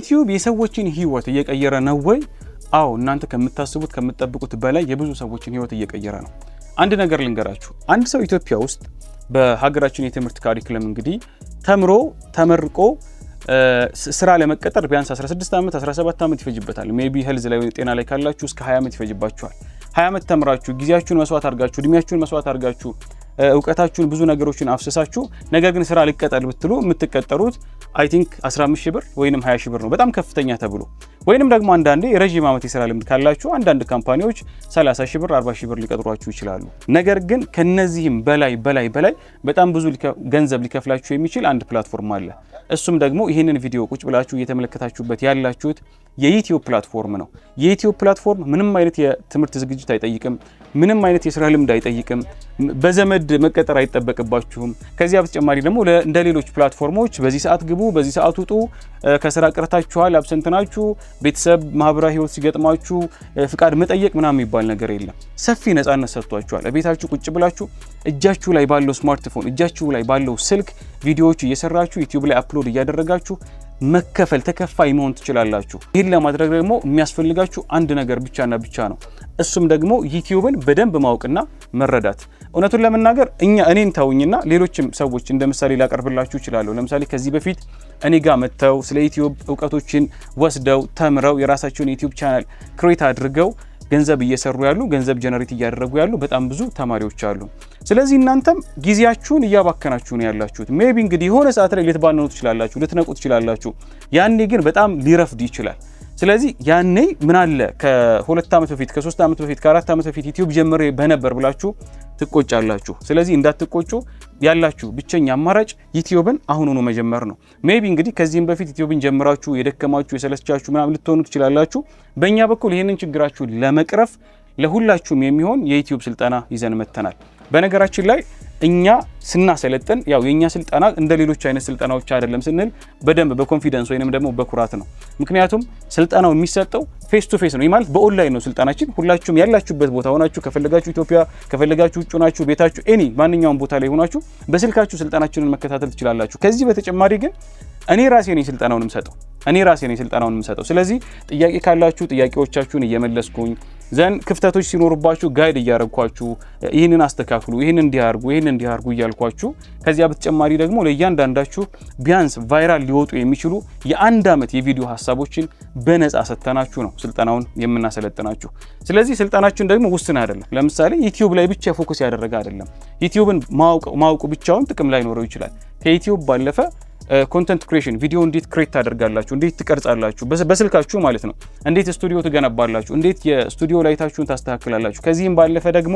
ዩቲዩብ የሰዎችን ህይወት እየቀየረ ነው ወይ? አዎ እናንተ ከምታስቡት ከምትጠብቁት በላይ የብዙ ሰዎችን ህይወት እየቀየረ ነው። አንድ ነገር ልንገራችሁ። አንድ ሰው ኢትዮጵያ ውስጥ በሀገራችን የትምህርት ካሪኩለም እንግዲህ ተመርቆ ስራ ለመቀጠር ቢያንስ 16 ዓመት 17 ዓመት ይፈጅበታል። ሜቢ ሄልዝ ላይ ጤና ላይ ካላችሁ እስከ 20 ዓመት ይፈጅባችኋል። 20 ዓመት ተምራችሁ ጊዜያችሁን መስዋዕት አድርጋችሁ እድሜያችሁን መስዋዕት አድርጋችሁ እውቀታችሁን ብዙ ነገሮችን አፍስሳችሁ ነገር ግን ስራ ልቀጠል ብትሉ የምትቀጠሩት አይ ቲንክ 15 ሺህ ብር ወይንም 20 ሺህ ብር ነው በጣም ከፍተኛ ተብሎ። ወይንም ደግሞ አንዳንዴ ረጅም ዓመት የስራ ልምድ ካላችሁ አንዳንድ ካምፓኒዎች 30 ሺህ ብር 40 ሺህ ብር ሊቀጥሯችሁ ይችላሉ። ነገር ግን ከነዚህም በላይ በጣም ብዙ ገንዘብ ሊከፍላችሁ የሚችል አንድ ፕላትፎርም አለ። እሱም ደግሞ ይህንን ቪዲዮ ቁጭ ብላችሁ እየተመለከታችሁበት ያላችሁት የዩቲዩብ ፕላትፎርም ነው። የዩቲዩብ ፕላትፎርም ምንም አይነት የትምህርት ዝግጅት አይጠይቅም። ምንም አይነት የስራ ልምድ አይጠይቅም። በዘመድ መቀጠር አይጠበቅባችሁም። ከዚያ በተጨማሪ ደግሞ እንደ ሌሎች ፕላትፎርሞች በዚህ ሰዓት ግቡ፣ በዚህ ሰዓት ውጡ፣ ከስራ ቀርታችኋል፣ አብሰንት ናችሁ፣ ቤተሰብ ማህበራዊ ህይወት ሲገጥማችሁ ፍቃድ መጠየቅ ምናምን የሚባል ነገር የለም። ሰፊ ነፃነት ሰጥቷችኋል። ቤታችሁ ቁጭ ብላችሁ እጃችሁ ላይ ባለው ስማርትፎን እጃችሁ ላይ ባለው ስልክ ቪዲዮዎች እየሰራችሁ ዩቲዩብ ላይ አፕሎድ እያደረጋችሁ መከፈል ተከፋይ መሆን ትችላላችሁ። ይህን ለማድረግ ደግሞ የሚያስፈልጋችሁ አንድ ነገር ብቻና ብቻ ነው። እሱም ደግሞ ዩቲዩብን በደንብ ማወቅና መረዳት። እውነቱን ለመናገር እኔን ተውኝና ሌሎችም ሰዎች እንደ ምሳሌ ላቀርብላችሁ እችላለሁ። ለምሳሌ ከዚህ በፊት እኔ ጋር መጥተው ስለ ዩቲዩብ እውቀቶችን ወስደው ተምረው የራሳቸውን ዩቲዩብ ቻናል ክሬት አድርገው ገንዘብ እየሰሩ ያሉ ገንዘብ ጀነሬት እያደረጉ ያሉ በጣም ብዙ ተማሪዎች አሉ። ስለዚህ እናንተም ጊዜያችሁን እያባከናችሁ ነው ያላችሁት። ሜቢ እንግዲህ የሆነ ሰዓት ላይ ልትባንኑ ትችላላችሁ፣ ልትነቁ ትችላላችሁ። ያኔ ግን በጣም ሊረፍድ ይችላል። ስለዚህ ያኔ ምን አለ ከ2 ዓመት በፊት ከ3 ዓመት በፊት ከ4 ዓመት በፊት ዩቲዩብ ጀምሬ በነበር ብላችሁ ትቆጫላችሁ። ስለዚህ እንዳትቆጩ ያላችሁ ብቸኛ አማራጭ ዩቲዩብን አሁኑኑ መጀመር ነው። ሜቢ እንግዲህ ከዚህም በፊት ዩቲዩብን ጀምራችሁ የደከማችሁ የሰለቻችሁ ምናምን ልትሆኑ ትችላላችሁ። በእኛ በኩል ይህንን ችግራችሁን ለመቅረፍ ለሁላችሁም የሚሆን የዩቲዩብ ስልጠና ይዘን መጥተናል። በነገራችን ላይ እኛ ስናሰለጥን ያው የኛ ስልጠና እንደ ሌሎች አይነት ስልጠናዎች አይደለም ስንል በደንብ በኮንፊደንስ ወይንም ደግሞ በኩራት ነው። ምክንያቱም ስልጠናው የሚሰጠው ፌስ ቱ ፌስ ነው። ይህ ማለት በኦንላይን ነው ስልጠናችን። ሁላችሁም ያላችሁበት ቦታ ሆናችሁ ከፈለጋችሁ ኢትዮጵያ ከፈለጋችሁ ውጭ ሆናችሁ ቤታችሁ ማንኛውም ቦታ ላይ ሆናችሁ በስልካችሁ ስልጠናችንን መከታተል ትችላላችሁ። ከዚህ በተጨማሪ ግን እኔ ራሴ ነኝ ስልጠናውን የምሰጠው። ስለዚህ ጥያቄ ካላችሁ ጥያቄዎቻችሁን እየመለስኩኝ ዘን ክፍተቶች ሲኖርባችሁ ጋይድ እያረግኳችሁ ይህንን አስተካክሉ፣ ይህንን እንዲያርጉ እያልኳችሁ ከዚያ በተጨማሪ ደግሞ ለእያንዳንዳችሁ ቢያንስ ቫይራል ሊወጡ የሚችሉ የ1 ዓመት የቪዲዮ ሀሳቦችን በነፃ ሰጥተናችሁ ነው ስልጠናውን የምናሰለጥናችሁ። ስለዚህ ስልጠናችን ደግሞ ውስን አይደለም። ለምሳሌ ዩቲዩብ ላይ ብቻ ፎከስ ያደረገ አይደለም። ዩቲዩብን ማወቁ ብቻውን ጥቅም ላይ ኖረው ይችላል። ከዩቲዩብ ባለፈ ኮንተንት ክሬሽን ቪዲዮ እንዴት ክሬት ታደርጋላችሁ፣ እንዴት ትቀርጻላችሁ በስልካችሁ ማለት ነው፣ እንዴት ስቱዲዮ ትገነባላችሁ፣ እንዴት የስቱዲዮ ላይታችሁን ታስተካክላላችሁ። ከዚህም ባለፈ ደግሞ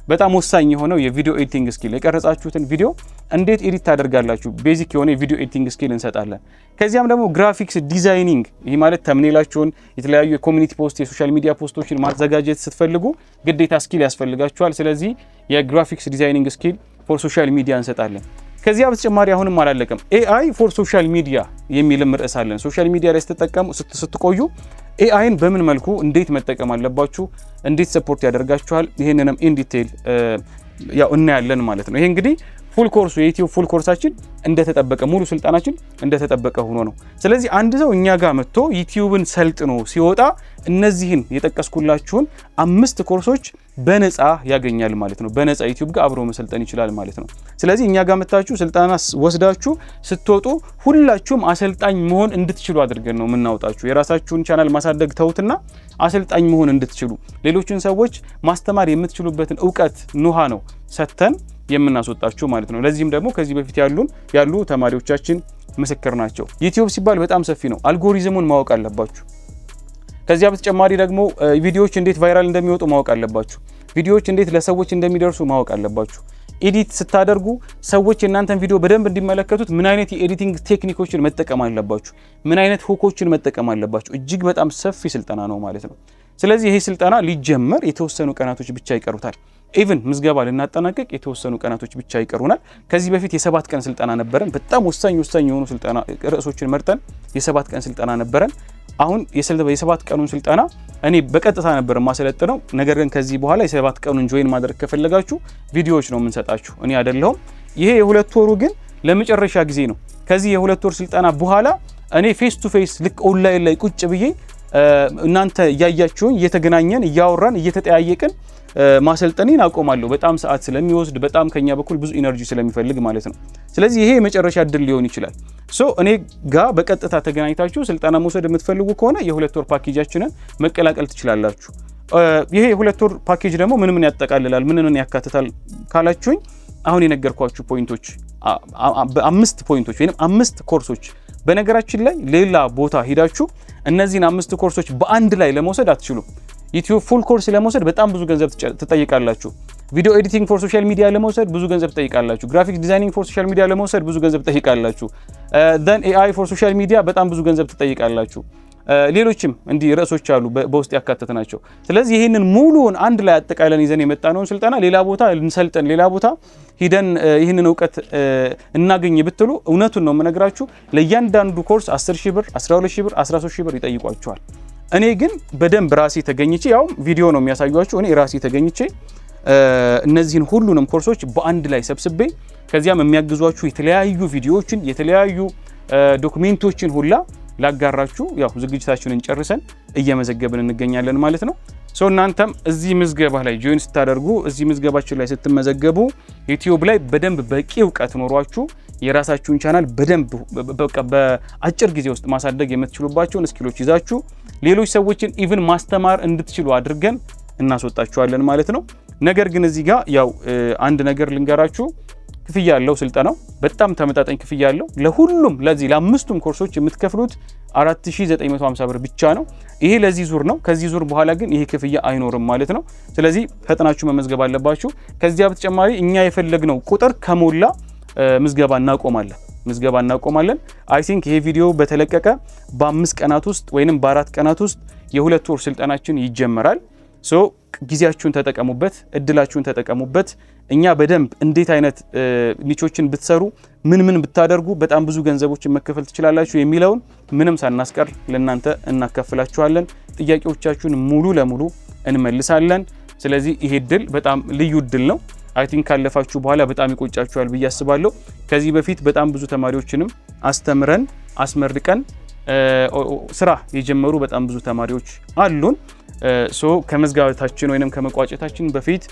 በጣም ወሳኝ የሆነው የቪዲዮ ኤዲቲንግ ስኪል የቀረጻችሁትን ቪዲዮ እንዴት ኤዲት ታደርጋላችሁ ቤዚክ የሆነ የቪዲዮ ኤዲቲንግ ስኪል እንሰጣለን። ከዚያም ደግሞ ግራፊክስ ዲዛይኒንግ፣ ይህ ማለት ተምኔላችሁን የተለያዩ የኮሚኒቲ ፖስት የሶሻል ሚዲያ ፖስቶችን ማዘጋጀት ስትፈልጉ ግዴታ ስኪል ያስፈልጋችኋል። ስለዚህ የግራፊክስ ዲዛይኒንግ ስኪል ፎር ሶሻል ሚዲያ እንሰጣለን። ከዚያ በተጨማሪ አሁንም አላለቀም። ኤአይ ፎር ሶሻል ሚዲያ የሚልም ርዕስ አለን። ሶሻል ሚዲያ ላይ ስትቆዩ ኤአይን በምን መልኩ እንዴት መጠቀም አለባችሁ፣ እንዴት ሰፖርት ያደርጋችኋል፣ ይሄንንም ኢን ዲቴል ያው እናያለን ማለት ነው። ይሄ እንግዲህ ፉል ኮርሱ የዩቲዩብ ፉል ኮርሳችን እንደተጠበቀ ሙሉ ስልጣናችን እንደተጠበቀ ሆኖ ነው። ስለዚህ አንድ ሰው እኛ ጋር መጥቶ ዩቲዩብን ሰልጥኖ ሲወጣ እነዚህን የጠቀስኩላችሁን 5 ኮርሶች በነፃ ያገኛል ማለት ነው። በነፃ ዩቲዩብ ጋር አብሮ መሰልጠን ይችላል ማለት ነው። ስለዚህ እኛ ጋር መጣችሁ ስልጣና ወስዳችሁ ስትወጡ ሁላችሁም አሰልጣኝ መሆን እንድትችሉ አድርገን ነው የምናወጣችሁ። የራሳችሁን ቻናል ማሳደግ ተውትና አሰልጣኝ መሆን እንድትችሉ ሌሎችን ሰዎች ማስተማር የምትችሉበትን እውቀት ኑሃ ነው ሰተን የምናስወጣችሁ ማለት ነው። ለዚህም ደግሞ ከዚህ በፊት ያሉ ተማሪዎቻችን ምስክር ናቸው። ዩቲዩብ ሲባል በጣም ሰፊ ነው። አልጎሪዝሙን ማወቅ አለባችሁ። ከዚያ በተጨማሪ ደግሞ ቪዲዮዎች እንዴት ቫይራል እንደሚወጡ ማወቅ አለባችሁ። ቪዲዮዎች እንዴት ለሰዎች እንደሚደርሱ ማወቅ አለባችሁ። ኤዲት ስታደርጉ ሰዎች የእናንተን ቪዲዮ በደንብ እንዲመለከቱት ምን አይነት የኤዲቲንግ ቴክኒኮችን መጠቀም አለባችሁ፣ ምን አይነት ሁኮችን መጠቀም አለባችሁ። እጅግ በጣም ሰፊ ስልጠና ነው ማለት ነው። ስለዚህ ይሄ ስልጠና ሊጀመር የተወሰኑ ቀናቶች ብቻ ይቀሩታል። ኢቭን ምዝገባ ልናጠናቀቅ የተወሰኑ ቀናቶች ብቻ ይቀሩናል። ከዚህ በፊት የ7 ቀን ስልጠና ነበረን። በጣም ወሳኝ የሆኑ ስልጠና ርዕሶችን መርጠን የ7 ቀን ስልጠና ነበረን። አሁን የ7 ቀኑን ስልጠና እኔ በቀጥታ ነበር ማሰለጥነው። ነገር ግን ከዚህ በኋላ የ7 ቀኑን ጆይን ማድረግ ከፈለጋችሁ ቪዲዮዎች ነው የምንሰጣችሁ፣ እኔ አይደለሁም። ይሄ የ2 ወሩ ግን ለመጨረሻ ጊዜ ነው። ከዚህ የ2 ወር ስልጠና በኋላ እኔ ፌስ ቱ ፌስ ልክ ኦንላይን ላይ ቁጭ ብዬ እናንተ ያያችሁን እየተገናኘን እያወራን እየተጠያየቅን ማሰልጠኔን አቆማለሁ። በጣም ሰዓት ስለሚወስድ በጣም ከኛ በኩል ብዙ ኢነርጂ ስለሚፈልግ ማለት ነው። ስለዚህ ይሄ የመጨረሻ እድል ሊሆን ይችላል። እኔ ጋር በቀጥታ ተገናኝታችሁ ስልጠና መውሰድ የምትፈልጉ ከሆነ የ2 ወር ፓኬጃችንን መቀላቀል ትችላላችሁ። ይሄ የ2 ወር ፓኬጅ ደግሞ ምን ያጠቃልላል ምን ያካትታል ካላችሁኝ አሁን የነገርኳችሁ ፖይንቶች 5 ፖይንቶች ወይንም 5 ኮርሶች። በነገራችን ላይ ሌላ ቦታ ሄዳችሁ እነዚህን 5 ኮርሶች በአንድ ላይ ለመውሰድ አትችሉም። ዩቲዩብ ፉል ኮርስ ለመውሰድ በጣም ብዙ ገንዘብ ትጠይቃላችሁ። ቪዲዮ ኤዲቲንግ ፎር ሶሻል ሚዲያ ለመውሰድ ብዙ ገንዘብ ትጠይቃላችሁ። ግራፊክስ ዲዛይኒንግ ፎር ሶሻል ሚዲያ ለመውሰድ ብዙ ገንዘብ ትጠይቃላችሁ። ደን ኤአይ ፎር ሶሻል ሚዲያ በጣም ብዙ ገንዘብ ትጠይቃላችሁ። ሌሎችም እንዲህ ርዕሶች አሉ በውስጥ ያካተትናቸው። ስለዚህ ይሄንን ሙሉውን አንድ ላይ አጠቃለን ይዘን የመጣነውን ስልጠና ሌላ ቦታ ልንሰልጠን ሌላ ቦታ ሂደን ይህንን እውቀት እናገኝ ብትሉ እውነቱን ነው የምነግራችሁ ለእያንዳንዱ ኮርስ 10,000 ብር፣ 12,000 ብር፣ 13,000 ብር ይጠይቋችኋል። እኔ ግን በደንብ ራሴ ተገኝቼ ያው ቪዲዮ ነው የሚያሳዩአችሁ እኔ ራሴ ተገኝቼ እነዚህን ሁሉንም ኮርሶች በአንድ ላይ ሰብስቤ ከዚያም የሚያግዟችሁ የተለያዩ ቪዲዮዎችን የተለያዩ ዶክመንቶችን ሁላ ላጋራችሁ ያው ዝግጅታችንን ጨርሰን እየመዘገብን እንገኛለን ማለት ነው። እናንተም እዚህ ምዝገባ ላይ ጆይን ስታደርጉ እዚህ ምዝገባችን ላይ ስትመዘገቡ ዩቲዩብ ላይ በደንብ በቂ እውቀት ኖሯችሁ የራሳችሁን ቻናል በደንብ በአጭር ጊዜ ውስጥ ማሳደግ የምትችሉባቸውን ስኪሎች ይዛችሁ ሌሎች ሰዎችን ኢቭን ማስተማር እንድትችሉ አድርገን እናስወጣችኋለን ማለት ነው። ነገር ግን እዚህ ጋር ያው አንድ ነገር ልንገራችሁ፣ ክፍያ ያለው ስልጠናው በጣም ተመጣጣኝ ክፍያ ያለው ለሁሉም ለዚህ ለአምስቱም ኮርሶች የምትከፍሉት 4950 ብር ብቻ ነው። ይሄ ለዚህ ዙር ነው። ከዚህ ዙር በኋላ ግን ይሄ ክፍያ አይኖርም ማለት ነው። ስለዚህ ፈጥናችሁ መመዝገብ አለባችሁ። ከዚያ በተጨማሪ እኛ የፈለግነው ቁጥር ከሞላ ምዝገባ እናቆማለን። አይ ቲንክ ይሄ ቪዲዮ በተለቀቀ በ5 ቀናት ውስጥ ወይንም በ4 ቀናት ውስጥ የ2 ወር ስልጠናችን ይጀመራል። ጊዜያችሁን ተጠቀሙበት፣ እድላችሁን ተጠቀሙበት። እኛ በደንብ እንዴት አይነት ኒቾችን ብትሰሩ ምን ብታደርጉ በጣም ብዙ ገንዘቦችን መከፈል ትችላላችሁ የሚለውን ምንም ሳናስቀር ለእናንተ እናካፍላችኋለን። ጥያቄዎቻችሁን ሙሉ ለሙሉ እንመልሳለን። ስለዚህ ይሄ እድል በጣም ልዩ እድል ነው። አይ ቲንክ ካለፋችሁ በኋላ በጣም ይቆጫችኋል ብዬ አስባለሁ። ከዚህ በፊት በጣም ብዙ ተማሪዎችንም አስተምረን አስመርቀን ስራ የጀመሩ በጣም ብዙ ተማሪዎች አሉን። ከመዝጋታችን ወይንም ከመቋጨታችን በፊት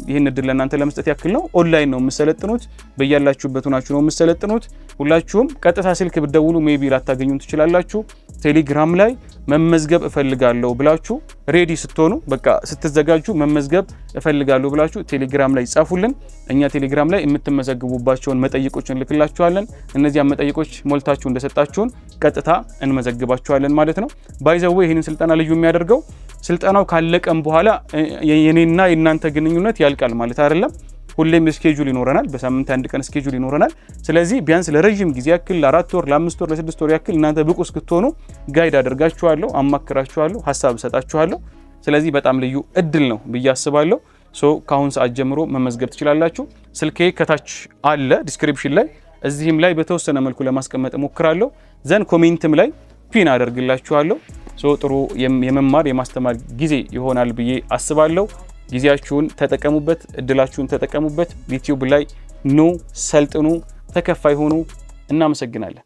ይህን እድል ለእናንተ ለመስጠት ያክል ነው። ኦንላይን ነው የምሰለጥኑት፣ በያላችሁበት ሆናችሁ ነው የምሰለጥኑት። ሁላችሁም ቀጥታ ስልክ ብትደውሉ ሜቢ ላታገኙን ትችላላችሁ። ቴሌግራም ላይ መመዝገብ እፈልጋለሁ ብላችሁ ሬዲ ስትሆኑ በቃ ስትዘጋጁ መመዝገብ እፈልጋለሁ ብላችሁ ቴሌግራም ላይ ጻፉልን። እኛ ቴሌግራም ላይ የምትመዘግቡባቸውን መጠይቆችን ልክላችኋለን። እነዚያ መጠይቆች ሞልታችሁ እንደሰጣችሁን ቀጥታ እንመዘግባችኋለን ማለት ነው። ባይዘው ይሄንን ስልጠና ልዩ የሚያደርገው ስልጠናው ካለቀም በኋላ የኔና የእናንተ ግንኙነት ያልቃል ማለት አይደለም። ሁሌም ስኬጁል ይኖረናል። በሳምንት አንድ ቀን ስኬጁል ይኖረናል። ስለዚህ ቢያንስ ለረጅም ጊዜ ያክል ለ4 ወር፣ ለ5 ወር፣ ለ6 ወር ያክል እናንተ ብቁ እስክትሆኑ ጋይድ አደርጋችኋለሁ፣ አማክራችኋለሁ፣ ሀሳብ እሰጣችኋለሁ። ስለዚህ በጣም ልዩ እድል ነው ብዬ አስባለሁ። ከአሁን ሰዓት ጀምሮ መመዝገብ ትችላላችሁ። ስልኬ ከታች አለ ዲስክሪፕሽን ላይ፣ እዚህም ላይ በተወሰነ መልኩ ለማስቀመጥ እሞክራለሁ። ዘን ኮሜንትም ላይ ፒን አደርግላችኋለሁ። ጥሩ የመማር የማስተማር ጊዜ ይሆናል ብዬ አስባለሁ። ጊዜያችሁን ተጠቀሙበት፣ እድላችሁን ተጠቀሙበት። ዩቲዩብ ላይ ኑ፣ ሰልጥኑ፣ ተከፋይ ሆኑ። እናመሰግናለን።